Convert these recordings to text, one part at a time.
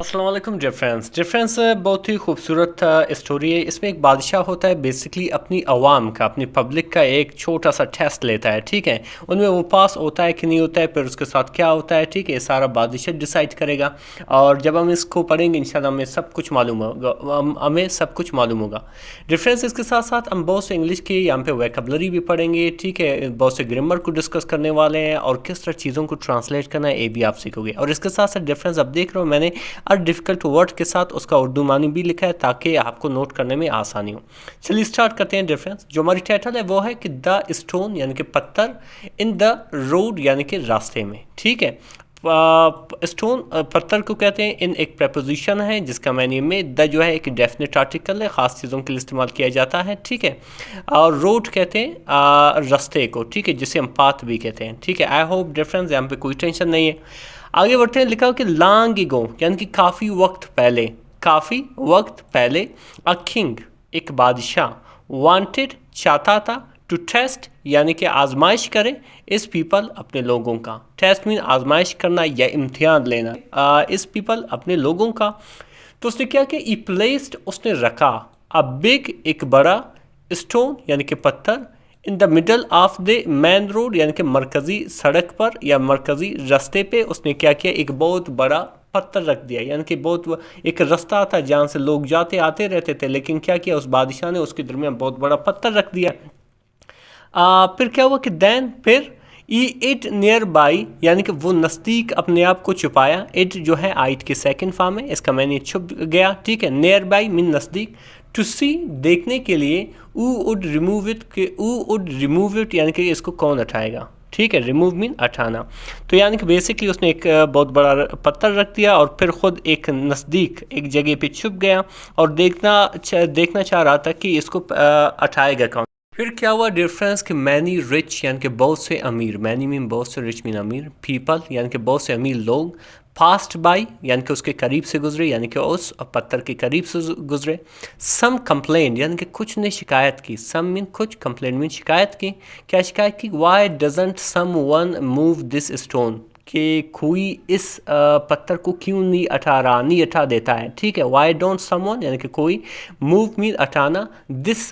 अस्सलाम वालेकुम डिफरेंस बहुत ही खूबसूरत स्टोरी है। इसमें एक बादशाह होता है, बेसिकली अपनी आवाम का, अपनी पब्लिक का एक छोटा सा टेस्ट लेता है। ठीक है, उनमें वो पास होता है कि नहीं होता है, फिर उसके साथ क्या होता है। ठीक है, सारा बादशाह डिसाइड करेगा। और जब हम इसको पढ़ेंगे इंशाल्लाह हमें सब कुछ मालूम होगा, हमें सब कुछ मालूम होगा। डिफरेंस इसके साथ साथ हम बहुत से इंग्लिश की यहाँ पे वोकैबुलरी भी पढ़ेंगे। ठीक है, बहुत से ग्रामर को डिस्कस करने वाले हैं और किस तरह चीज़ों को ट्रांसलेट करना है ये भी आप सीखोगे। और इसके साथ साथ डिफरेंस अब देख रहे हो मैंने और डिफ़िकल्ट वर्ड के साथ उसका उर्दू मानी भी लिखा है ताकि आपको नोट करने में आसानी हो। चलिए स्टार्ट करते हैं। डिफरेंस जो हमारी टाइटल है वो है कि द स्टोन यानी कि पत्थर इन द रोड यानी कि रास्ते में। ठीक है, स्टोन पत्थर को कहते हैं। इन एक प्रपोजिशन है जिसका मैंने में द जो है एक डेफिनेट आर्टिकल है, ख़ास चीज़ों के लिए इस्तेमाल किया जाता है। ठीक है, और रोड कहते हैं रास्ते को। ठीक है, जिसे हम पाथ भी कहते हैं। ठीक है, आई होप डिफरेंस यहाँ पे कोई टेंशन नहीं है। आगे बढ़ते हैं। लिखा हो कि लॉन्ग एगो यानी कि काफ़ी वक्त पहले, काफ़ी वक्त पहले अ किंग एक बादशाह वांटेड चाहता था टू टेस्ट यानी कि आजमाइश करे इस पीपल अपने लोगों का। टेस्ट मीन आजमाइश करना या इम्तिहान लेना इस पीपल अपने लोगों का। तो उसने क्या किया, ई प्लेस्ड उसने रखा अ बिग एक बड़ा स्टोन यानी कि पत्थर in the middle of the main road यानी कि मरकज़ी सड़क पर या मरकज़ी रास्ते पे उसने क्या किया, एक बहुत बड़ा पत्थर रख दिया। यानी कि बहुत एक रास्ता था जहाँ से लोग जाते आते रहते थे, लेकिन क्या किया उस बादशाह ने, उसके दरमियान बहुत बड़ा पत्थर रख दिया। फिर क्या हुआ कि दैन फिर इट नियर बाई यानी कि वो नज़दीक अपने आप को छुपाया। इट जो है आइट के सेकंड फॉर्म है, इसका मैंने छुप गया। ठीक है, नियर बाई मीन नज़दीक, टू सी देखने के लिए, ऊ वुड रिमूव इट के ऊ वुड रिमूव इट यानी कि इसको कौन उठाएगा। ठीक है, रिमूव मीन उठाना। तो यानी कि बेसिकली उसने एक बहुत बड़ा पत्थर रख दिया और फिर ख़ुद एक नज़दीक एक जगह पे छुप गया और देखना चाह रहा था कि इसको उठाएगा कौन। फिर क्या हुआ डिफरेंस कि मैनी रिच यानी कि बहुत से अमीर, मैनी मीन बहुत से, रिच मीन अमीर, पीपल यानी कि बहुत से अमीर लोग, फास्ट बाई यानी कि उसके करीब से गुजरे यानी कि उस पत्थर के करीब से गुजरे। सम कंप्लेंट यानी कि कुछ ने शिकायत की, सम मीन कुछ, कंप्लेंट मीन शिकायत की। क्या शिकायत की, why doesn't someone move this stone, कि कोई इस पत्थर को क्यों नहीं हटा देता है। ठीक है, वाई डोंट समवन यानी कि कोई, मूव मीन हटाना, दिस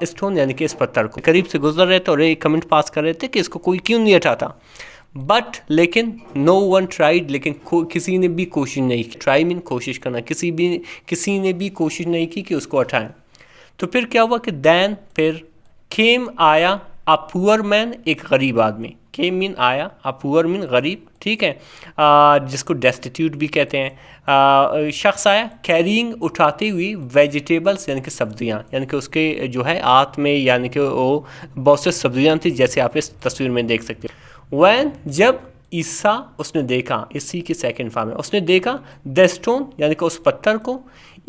स्टोन यानी कि इस पत्थर को। करीब से गुजर रहे थे और एक कमेंट पास कर रहे थे कि इसको कोई क्यों नहीं हटाता। बट लेकिन नो वन ट्राइड, लेकिन किसी ने भी कोशिश नहीं की। ट्राई मीन कोशिश करना, किसी ने भी कोशिश नहीं की कि उसको हटाएं। तो फिर क्या हुआ कि दैन फिर केम आया अ पुअर मैन एक गरीब आदमी। केम मीन आया, अ पुअर मीन गरीब। ठीक है, जिसको डेस्टिट्यूट भी कहते हैं। शख्स आया कैरिंग उठाते हुए वेजिटेबल्स यानी कि सब्जियां, यानी कि उसके जो है हाथ में यानी कि वो बहुत से सब्जियां थी जैसे आप इस तस्वीर में देख सकते हो। वैन जब ईसा उसने देखा, इसी के सेकंड फॉर्म में उसने देखा, द स्टोन यानी कि उस पत्थर को,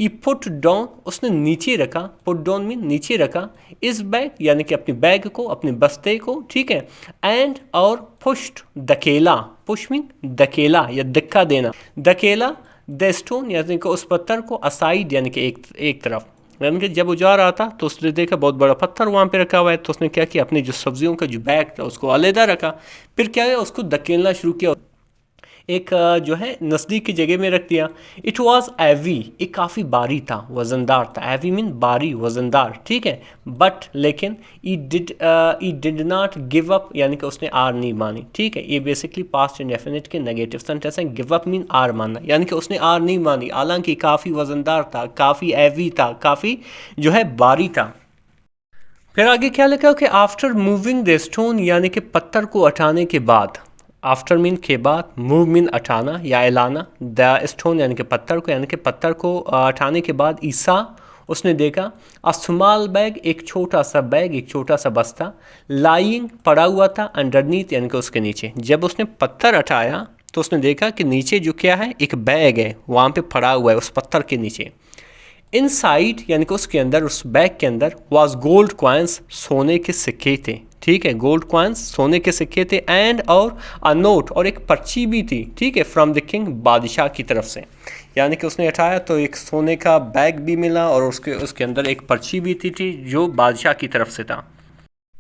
ई पुट डाउन उसने नीचे रखा, पुट डाउन मीन नीचे रखा, इस बैग यानी कि अपनी बैग को, अपने बस्ते को। ठीक है, एंड और पुश्ड धकेला, पुश मीन धकेला या धक्का देना, धकेला द स्टोन यानी कि उस पत्थर को, असाइड यानी कि एक तरफ। यानी कि जब वो जा रहा था तो उसने देखा बहुत बड़ा पत्थर वहाँ पे रखा हुआ है, तो उसने क्या किया, अपनी जो सब्जियों का जो बैग था उसको अलहदा रखा। फिर क्या है, उसको धकेलना शुरू किया, एक जो है नज़दीक की जगह में रख दिया। इट वॉज एवी, एक काफ़ी भारी था, वज़नदार था। एवी मीन भारी, वज़नदार। ठीक है, बट लेकिन ई डिड नॉट गिव अप यानी कि उसने आर नहीं मानी। ठीक है, ये बेसिकली पास्ट इंडेफिनिट के नेगेटिव सेंटेंस हैं। गिव अप मीन आर मानना, यानी कि उसने आर नहीं मानी, हालांकि काफ़ी वज़नदार था, काफ़ी एवी था, काफ़ी जो है भारी था। फिर आगे क्या लिखा हो कि आफ्टर मूविंग द स्टोन यानी कि पत्थर को हटाने के बाद, आफ्टर मीन के बाद, मूव मीन हटाना या एलाना, द स्टोन यानी कि पत्थर को, यानी कि पत्थर को हटाने के बाद ईसा उसने देखा, अ स्मॉल बैग एक छोटा सा बैग, एक छोटा सा बस्ता, लाइंग पड़ा हुआ था, अंडरनीथ यानी कि उसके नीचे। जब उसने पत्थर हटाया तो उसने देखा कि नीचे जो क्या है, एक बैग है वहाँ पे पड़ा हुआ है उस पत्थर के नीचे। इनसाइड यानी कि उसके अंदर, उस बैग के अंदर, वाज गोल्ड कॉइन्स सोने के सिक्के थे। ठीक है, गोल्ड कॉइन्स सोने के सिक्के थे, एंड और अ नोट और एक पर्ची भी थी। ठीक है, फ्रॉम द किंग बादशाह की तरफ से। यानी कि उसने हटाया तो एक सोने का बैग भी मिला और उसके अंदर एक पर्ची भी थी जो बादशाह की तरफ से था।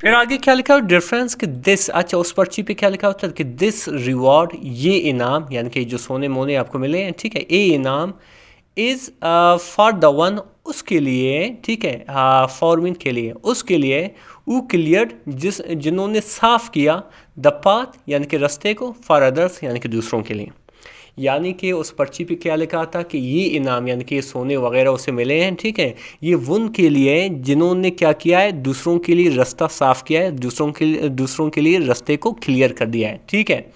फिर आगे क्या लिखा हो डिफरेंस कि दिस, अच्छा उस पर्ची पे क्या लिखा होता है कि दिस रिवॉर्ड, ये इनाम यानी कि जो सोने मोने आपको मिले हैं, ठीक है, ये इनाम इज़ फॉर द वन, उसके लिए, ठीक है, फॉर मीन के लिए, उसके लिए, वो क्लियर्ड जिन्होंने साफ किया, द पाथ यानी कि रास्ते को, फॉर अदर्स यानी कि दूसरों के लिए। यानी कि उस पर्ची पे क्या लिखा था कि ये इनाम यानी कि सोने वगैरह उसे मिले हैं, ठीक है, ये उनके लिए जिन्होंने क्या किया है, दूसरों के लिए रास्ता साफ किया है, दूसरों के लिए रास्ते को क्लियर कर दिया है, ठीक है।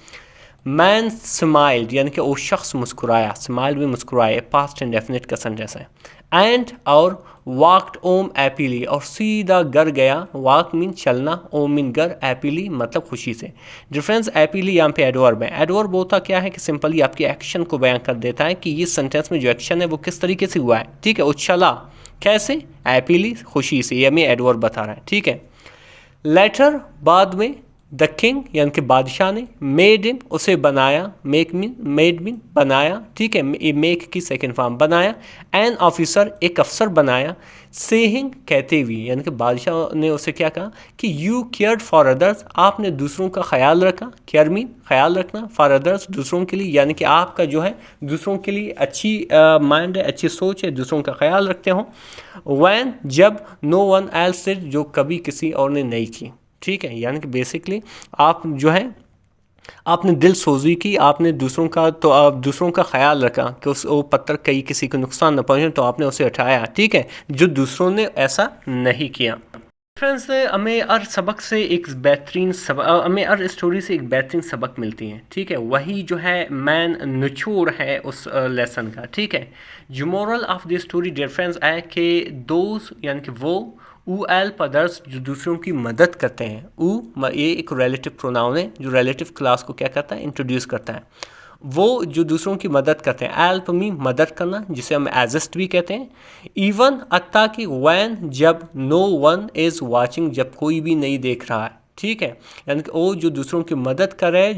मैन स्माइल्ड यानी कि वो शख्स मुस्कुराया, स्माइल भी मुस्कुराया, पास्ट इंडेफिनिट का सेंटेंस है। एंड और वॉकड ओम एपीली, और सीधा घर गया, वॉक मीन चलना, ओम मीन घर, एपीली मतलब खुशी से। डिफरेंस एपीली यहाँ पे एडवर्ब है। एडवर्ब होता क्या है कि सिंपली आपकी एक्शन को बयान कर देता है कि ये सेंटेंस में जो एक्शन है वो किस तरीके से हुआ है, ठीक है। उछला कैसे, एपीली खुशी से, ये हमें एडवर्ब बता रहा है, ठीक है। लेटर बाद में, द किंग यानी कि बादशाह ने, मेड हिम उसे बनाया, मेड मीन बनाया, ठीक है, मेक की सेकेंड फॉर्म बनाया, एन ऑफिसर एक अफसर बनाया, सेहिंग कहते हुए यानी कि बादशाह ने उसे क्या कहा कि यू केयर्ड फॉर अदर्स, आपने दूसरों का ख्याल रखा, केयर मीन ख्याल रखना, फॉर अदर्स दूसरों के लिए, यानी कि आपका जो है दूसरों के लिए अच्छी माइंड है, अच्छी सोच है, दूसरों का ख्याल रखते हो। वैन जब, नो वन एल्स डिड जो कभी किसी और ने नहीं की, ठीक है। यानी कि बेसिकली आप जो है आपने दिल सोजी की, आपने दूसरों का, तो आप दूसरों का ख्याल रखा कि उस वो पत्थर कहीं किसी को नुकसान न पहुंचे, तो आपने उसे उठाया, ठीक है, जो दूसरों ने ऐसा नहीं किया। फ्रेंड्स, हमें हर सबक से एक बेहतरीन सबक, हमें हर स्टोरी से एक बेहतरीन सबक मिलती है, ठीक है। वही जो है मैन निचोड़ है उस लेसन का, ठीक है। जो moral of the story dear friends है कि दोस्त यानी कि वो ऊ हेल्प अदर्स जो दूसरों की मदद करते हैं, ये एक रिलेटिव प्रोनाउन है जो रिलेटिव क्लास को क्या करता है, इंट्रोड्यूस करता है। वो जो दूसरों की मदद करते हैं, हेल्प मी मदद करना, जिसे हम एजिस्ट भी कहते हैं। इवन अत्ता कि वैन जब, नो वन इज़ वाचिंग जब कोई भी नहीं देख रहा है, ठीक है। यानी कि वो जो दूसरों की मदद कर रहे हैं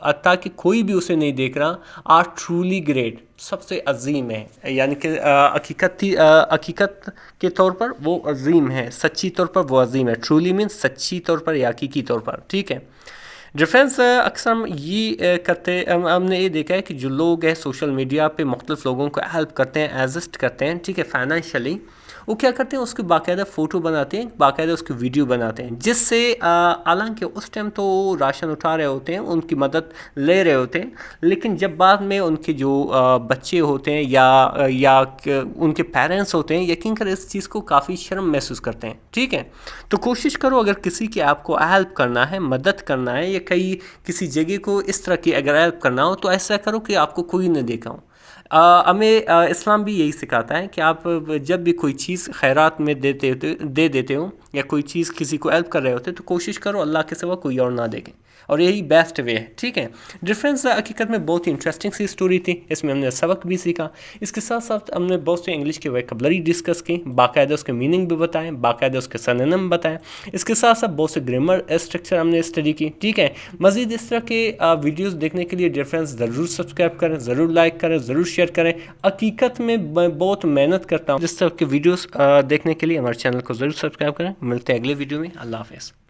अत्ता कि कोई भी उसे नहीं देख रहा, आर ट्रूली ग्रेट सबसे अजीम है, यानी कि हकीकत के तौर पर वो अजीम है, सच्ची तौर पर वो अजीम है। ट्रूली मीन सच्ची तौर पर या हकीकी तौर पर, ठीक है। डिफरेंस अक्सर हम ये हमने ये देखा है कि जो लोग हैं सोशल मीडिया पे मुख्तलिफ लोगों को हेल्प करते हैं, एसिस्ट करते हैं, ठीक है, फाइनेंशियली, वो क्या करते हैं उसकी बाकायदा फ़ोटो बनाते हैं, बाकायदा उसकी वीडियो बनाते हैं, जिससे हालांकि उस टाइम तो वो राशन उठा रहे होते हैं, उनकी मदद ले रहे होते हैं, लेकिन जब बाद में उनके जो बच्चे होते हैं या उनके पेरेंट्स होते हैं, यकीन कर इस चीज़ को काफ़ी शर्म महसूस करते हैं, ठीक है। तो कोशिश करो अगर किसी की आपको हेल्प करना है, मदद करना है, या कहीं किसी जगह को इस तरह की अगर हेल्प करना हो, तो ऐसा करो कि आपको कोई न देखा हो। हमें इस्लाम भी यही सिखाता है कि आप जब भी कोई चीज़ खैरात में दे देते हो या कोई चीज़ किसी को हेल्प कर रहे होते तो कोशिश करो अल्लाह के सिवा कोई और ना देखे, और यही बेस्ट वे है, ठीक है। डिफरेंस हकीकत में बहुत ही इंटरेस्टिंग सी स्टोरी थी, इसमें हमने सबक भी सीखा, इसके साथ साथ हमने बहुत से इंग्लिश के वोकैबुलरी डिस्कस की, बाकायदा उसके मीनिंग भी बताएं, बाकायदा उसके सिनोनिम बताएं, इसके साथ साथ बहुत से ग्रामर स्ट्रक्चर हमने स्टडी की, ठीक है। मज़ीद इस तरह के वीडियोज़ देखने के लिए डिफरेंस ज़रूर सब्सक्राइब करें, ज़रूर लाइक करें, ज़रूर शेयर करें। हकीकत में मैं बहुत मेहनत करता हूँ इस तरह के वीडियोज़ देखने के लिए, हमारे चैनल को ज़रूर सब्सक्राइब करें। मिलते हैं अगले वीडियो में, अल्लाह हाफ़िज़।